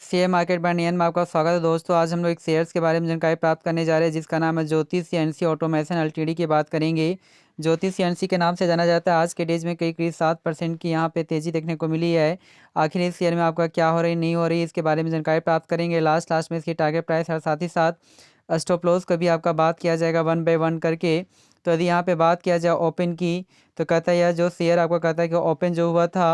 Share market bye नियन में आपका स्वागत है दोस्तों। आज हम लोग एक शेयर्स के बारे में जानकारी प्राप्त करने जा रहे हैं जिसका नाम है ज्योति सीएनसी ऑटोमेशन एलटीडी की बात करेंगे। ज्योति सीएनसी के नाम से जाना जाता है। आज के डेज में करीब 7% की यहाँ पे तेजी देखने को मिली है। आखिर इस शेयर में आपका क्या हो रही नहीं हो रही इसके बारे में जानकारी प्राप्त करेंगे। लास्ट में इसकी टारगेट प्राइस और साथ ही साथ स्टॉप लॉस का भी आपका बात किया जाएगा वन बाय वन करके। तो यदि यहाँ पे बात किया जाए ओपन की तो कहता है यह जो शेयर आपका कहता है कि ओपन जो हुआ था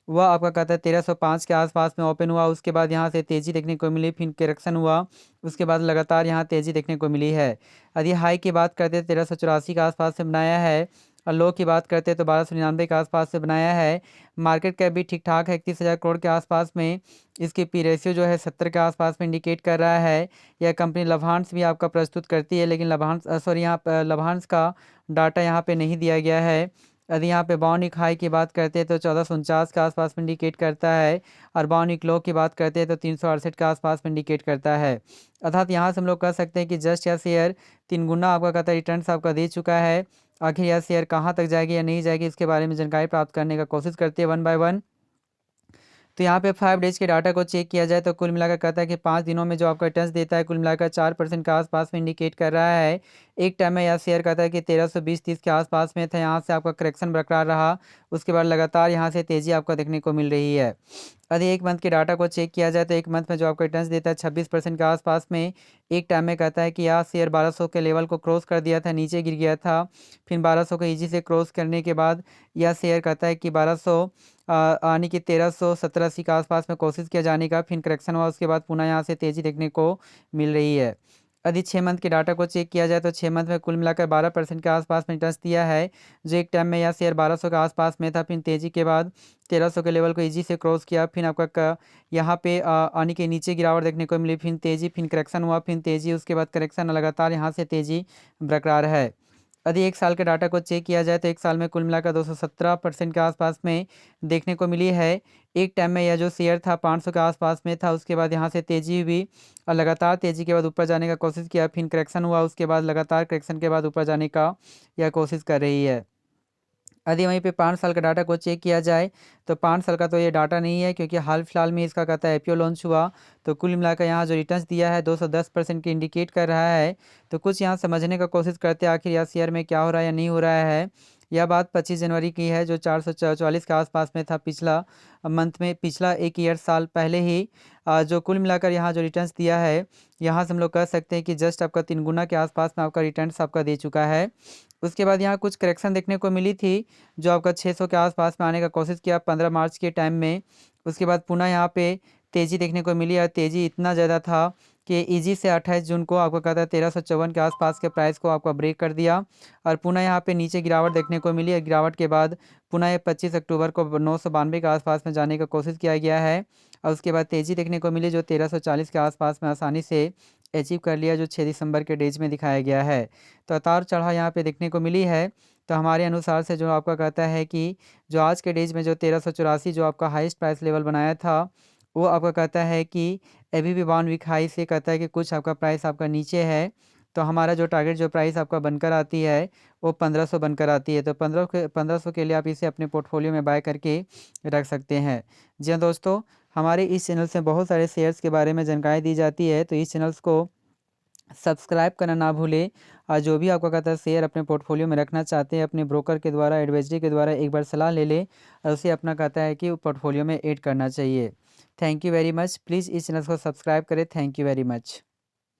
वह आपका कहता है 1305 के आसपास में ओपन हुआ। उसके बाद यहाँ से तेज़ी देखने को मिली, फिर करेक्शन हुआ, उसके बाद लगातार यहाँ तेज़ी देखने को मिली है। यदि हाई की बात करते हैं 1384 के आसपास से बनाया है और लो की बात करते हैं तो 1299 के आसपास से बनाया है। मार्केट कैप भी ठीक ठाक है 31,000 करोड़ के आसपास में। इसकी पी रेशियो जो है 70 के आसपास में इंडिकेट कर रहा है। यह कंपनी लाभांश भी आपका प्रस्तुत करती है, लेकिन लाभांश का डाटा यहाँ पे नहीं दिया गया है। यदि यहाँ पे बाउनिक हाई की बात करते हैं तो 1449 के आसपास में इंडिकेट करता है और बाउनिक लो की बात करते हैं तो 368 के आसपास में इंडिकेट करता है। अर्थात यहाँ से हम लोग कह सकते हैं कि जस्ट यह शेयर 3 गुना आपका कहता है रिटर्न्स आपका दे चुका है। आखिर यह शेयर कहाँ तक जाएगी या नहीं जाएगी इसके बारे में जानकारी प्राप्त करने का कोशिश करते हैं वन बाय वन। तो यहाँ पे 5 डेज के डाटा को चेक किया जाए तो कुल मिलाकर कहता है कि 5 दिनों में जो आपका रिटर्न्स देता है कुल मिलाकर 4% के आसपास में इंडिकेट कर रहा है। एक टाइम में यह शेयर कहता है कि 1320-30 के आसपास में था, यहाँ से आपका करेक्शन बरकरार रहा, उसके बाद लगातार यहाँ से तेज़ी आपको देखने को मिल रही है। यदि एक मंथ के डाटा को चेक किया जाए तो एक मंथ में जो आपका रिटर्न्स देता है 26% के आसपास में। एक टाइम में कहता है कि यह शेयर 1200 के लेवल को क्रॉस कर दिया था, नीचे गिर गया था, फिर 1200 को ईजी से क्रॉस करने के बाद यह शेयर कहता है कि 1200 आने की 1370-80 के आसपास में कोशिश किया जाने का, फिर करेक्शन हुआ, उसके बाद पुनः यहाँ से तेज़ी देखने को मिल रही है। यदि 6 मंथ के डाटा को चेक किया जाए तो 6 मंथ में कुल मिलाकर 12% के आसपास में रिटर्न्स दिया है। जो एक टाइम में यह शेयर 1200 के आसपास में था, फिर तेज़ी के बाद 1300 के लेवल को इजी से क्रॉस किया, फिर आपका यहाँ पे आने के नीचे गिरावट देखने को मिली, फिर तेज़ी, फिर करेक्शन हुआ, फिर तेज़ी, उसके बाद करेक्शन, लगातार यहाँ से तेज़ी बरकरार है। यदि एक साल के डाटा को चेक किया जाए तो एक साल में कुल मिलाकर 217% के आसपास में देखने को मिली है। एक टाइम में यह जो शेयर था 500 के आसपास में था, उसके बाद यहाँ से तेज़ी हुई और लगातार तेज़ी के बाद ऊपर जाने का कोशिश किया, फिर करेक्शन हुआ, उसके बाद लगातार करेक्शन के बाद ऊपर जाने का यह कोशिश कर रही है। यदि वहीं पे 5 साल का डाटा को चेक किया जाए तो 5 साल का तो ये डाटा नहीं है, क्योंकि हाल फिलहाल में इसका कहता है IPO लॉन्च हुआ। तो कुल मिलाकर यहाँ जो रिटर्न्स दिया है 210% की इंडिकेट कर रहा है। तो कुछ यहाँ समझने का कोशिश करते हैं आखिर यह शेयर में क्या हो रहा है या नहीं हो रहा है। यह बात 25 जनवरी की है, जो 444 के आसपास में था पिछला मंथ में, पिछला एक ईयर साल पहले ही। जो कुल मिलाकर यहाँ जो रिटर्न्स दिया है, यहाँ से हम लोग कह सकते हैं कि जस्ट आपका 3 गुना के आसपास में आपका रिटर्न्स आपका दे चुका है। उसके बाद यहाँ कुछ करेक्शन देखने को मिली थी, जो आपका 600 के आसपास में आने का कोशिश किया 15 मार्च के टाइम में। उसके बाद पुनः यहाँ पे तेज़ी देखने को मिली और तेज़ी इतना ज़्यादा था कि इजी से 28 जून को आपको कहता है 1354 के आसपास के प्राइस को आपका ब्रेक कर दिया और पुनः यहाँ पे नीचे गिरावट देखने को मिली। और गिरावट के बाद पुनः ये 25 अक्टूबर को 992 के आसपास में जाने का कोशिश किया गया है और उसके बाद तेज़ी देखने को मिली, जो 1340 के आसपास में आसानी से अचीव कर लिया, जो 6 दिसंबर के डेज में दिखाया गया है। तो उतार चढ़ाव यहाँ पे देखने को मिली है। तो हमारे अनुसार से जो आपका कहता है कि जो आज के डेज में जो 1384 जो आपका हाईएस्ट प्राइस लेवल बनाया था, वो आपका कहता है कि अभी भी 1 वीक हाई से कहता है कि कुछ आपका प्राइस आपका नीचे है। तो हमारा जो टारगेट जो प्राइस आपका बनकर आती है वो 1500 बनकर आती है। तो 1500 के लिए आप इसे अपने पोर्टफोलियो में बाय करके रख सकते हैं। जी हाँ दोस्तों, हमारे इस चैनल से बहुत सारे शेयर्स के बारे में जानकारी दी जाती है, तो इस चैनल्स को सब्सक्राइब करना ना भूलें। और जो भी आपका कहता है शेयर अपने पोर्टफोलियो में रखना चाहते हैं, अपने ब्रोकर के द्वारा, एडवाइजरी के द्वारा एक बार सलाह ले लें और उसे अपना कहता है कि पोर्टफोलियो में ऐड करना चाहिए। Thank you very much. Please इस चैनल को सब्सक्राइब करें। Thank you very much.